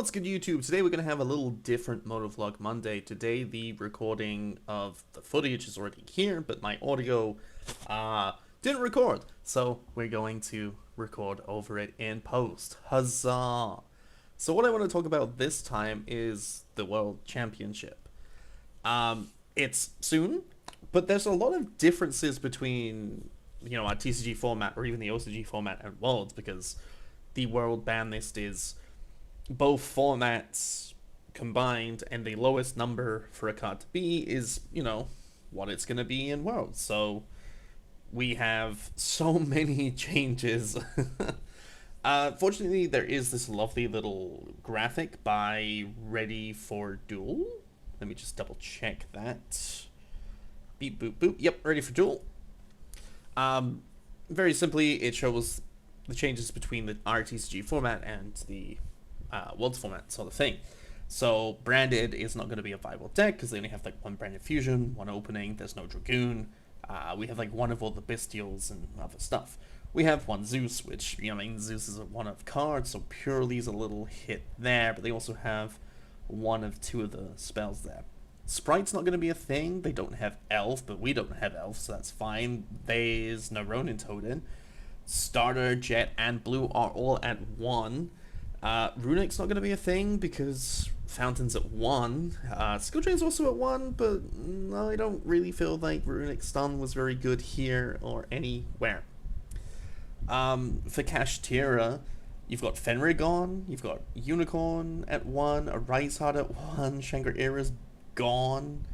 What's good, YouTube? Today we're going to have a little different Motovlog Monday. Today the recording of the footage is already here, but my audio didn't record. So we're going to record over it in post. Huzzah! So what I want to talk about this time is the World Championship. It's soon, but there's a lot of differences between, our TCG format or even the OCG format and Worlds, because the World ban list is both formats combined, and the lowest number for a card to be is, what it's going to be in Worlds. So we have so many changes. Fortunately, there is this lovely little graphic by Ready for Duel. Let me just double check that. Beep, boop, boop. Yep, Ready for Duel. Very simply, it shows the changes between the RTCG format and the Worlds format sort of thing. So Branded is not going to be a viable deck because they only have like one Branded Fusion, one opening, there's no Dragoon. We have like one of all the Bestials and other stuff. We have one Zeus, which, Zeus is a one of cards, so purely is a little hit there, but they also have one of two of the spells there. Sprite's not going to be a thing. They don't have Elf, but we don't have Elf, so that's fine. There's no Ronin Totem. Starter, Jet, and Blue are all at 1. Runic's not going to be a thing because Fountain's at 1. Skill Drain's also at 1, but no, I don't really feel like Runic Stun was very good here or anywhere. For Kashtira, you've got Fenrigon, you've got Unicorn at 1, a Rise Heart at 1, Shangri-Ira's gone.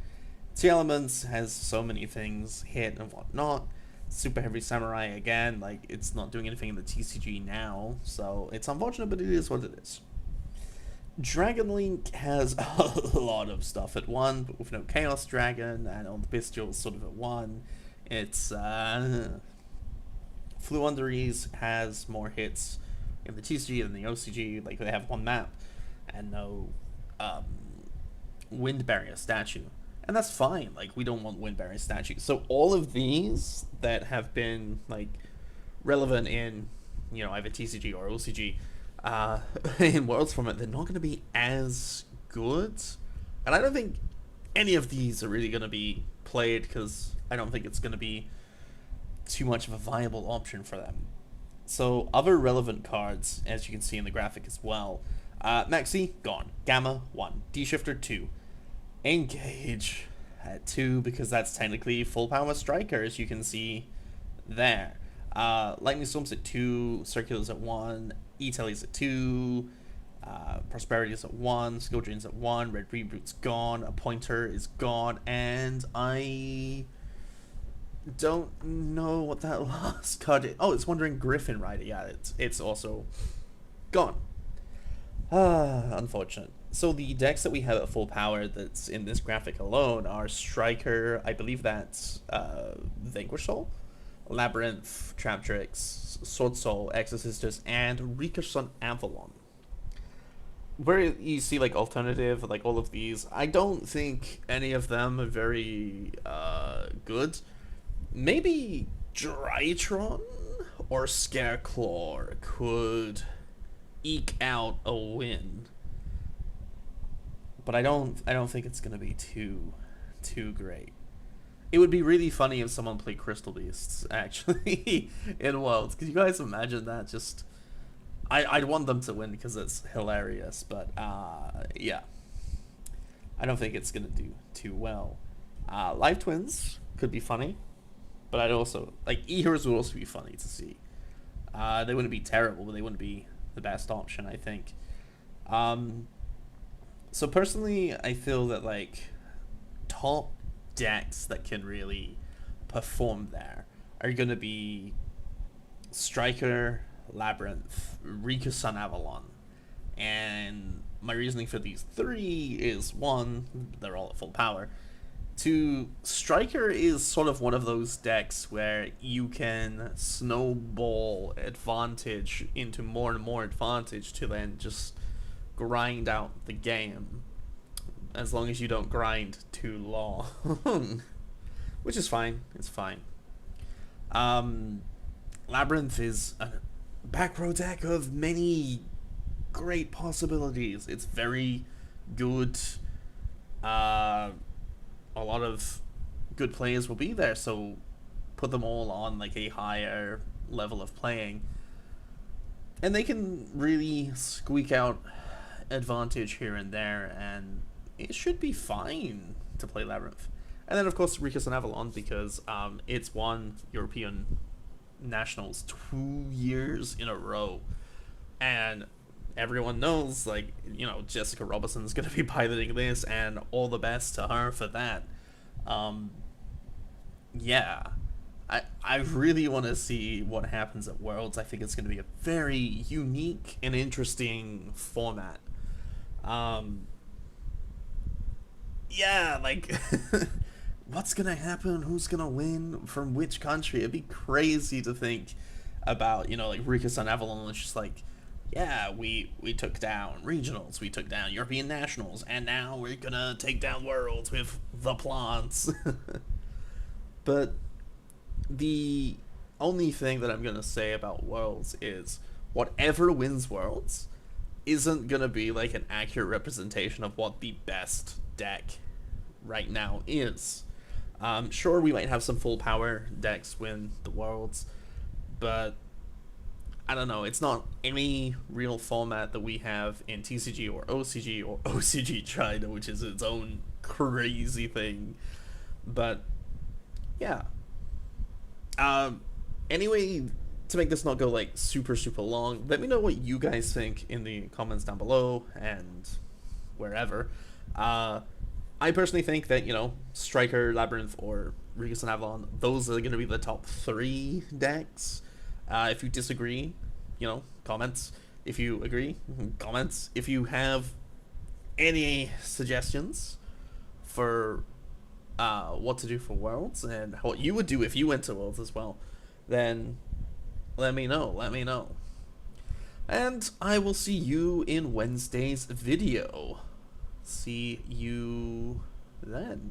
Sea Elements has so many things hit and whatnot. Super Heavy Samurai again, like, it's not doing anything in the TCG now, so it's unfortunate, but it is what it is. Dragon Link has a lot of stuff at 1, but with no Chaos Dragon, and all the Bestials sort of at 1. It's Fluunderies has more hits in the TCG than the OCG, like they have 1 map, and no Wind Barrier statue. And that's fine, like, we don't want Wind Barrier statues. So all of these that have been, like, relevant in, either TCG or OCG, in Worlds format, they're not going to be as good. And I don't think any of these are really going to be played, because I don't think it's going to be too much of a viable option for them. So other relevant cards, as you can see in the graphic as well, Maxi, gone. Gamma, 1. D-Shifter, 2. Engage at 2 because that's technically full power striker, as you can see there. Lightning Storm's at 2, Circular's at 1, E-Telly's at 2, Prosperity is at 1, Skill Drain's at 1, Red Reboot's gone, a Pointer is gone, and I don't know what that last card is. Oh, it's Wandering Griffin Rider. Yeah, it's also gone. Unfortunate. So the decks that we have at full power that's in this graphic alone are Striker, I believe that's Vanquish Soul, Labyrinth, Traptrix, Sword Soul, Exorcisters, and Rikusan Avalon. Where you see like alternative, like all of these, I don't think any of them are very good. Maybe Drytron or Scareclaw could eke out a win, but I don't think it's gonna be too great. It would be really funny if someone played Crystal Beasts actually in Worlds. Could you guys imagine that? Just I'd want them to win because it's hilarious, but yeah, I don't think it's gonna do too well. Live Twins could be funny, but I'd also like E-Heroes would also be funny to see. They wouldn't be terrible, but they wouldn't be the best option, I think. So personally, I feel that like top decks that can really perform there are going to be Striker, Labyrinth, Rikusan Avalon. And my reasoning for these 3 is 1, they're all at full power. 2, Striker is sort of one of those decks where you can snowball advantage into more and more advantage to then just grind out the game, as long as you don't grind too long. Which is fine, it's fine. Labyrinth is a back row deck of many great possibilities. It's very good. A lot of good players will be there, so put them all on like a higher level of playing, and they can really squeak out advantage here and there, and it should be fine to play Labyrinth. And then of course Rikus and Avalon, because it's won European nationals 2 years in a row, and everyone knows, like, you know, Jessica Robertson's gonna be piloting this, and all the best to her for that. um yeah, I really want to see what happens at Worlds. I think it's going to be a very unique and interesting format. um yeah, like, what's gonna happen, who's gonna win from which country? It'd be crazy to think about, you know, like Rikus and Avalon. It's just like, yeah, we took down regionals, we took down European nationals, and now we're gonna take down Worlds with the plants. But the only thing that I'm gonna say about Worlds is whatever wins Worlds isn't gonna be like an accurate representation of what the best deck right now is. Sure, we might have some full power decks win the Worlds, but I don't know. It's not any real format that we have in TCG or OCG China, which is its own crazy thing. But yeah. Anyway, to make this not go like super long, let me know what you guys think in the comments down below and wherever. I personally think that, you know, Striker, Labyrinth, or Rikus and Avalon, those are going to be the top 3 decks. If you disagree, you know, comments. If you agree, comments. If you have any suggestions for what to do for Worlds and what you would do if you went to Worlds as well, then let me know. And I will see you in Wednesday's video. See you then.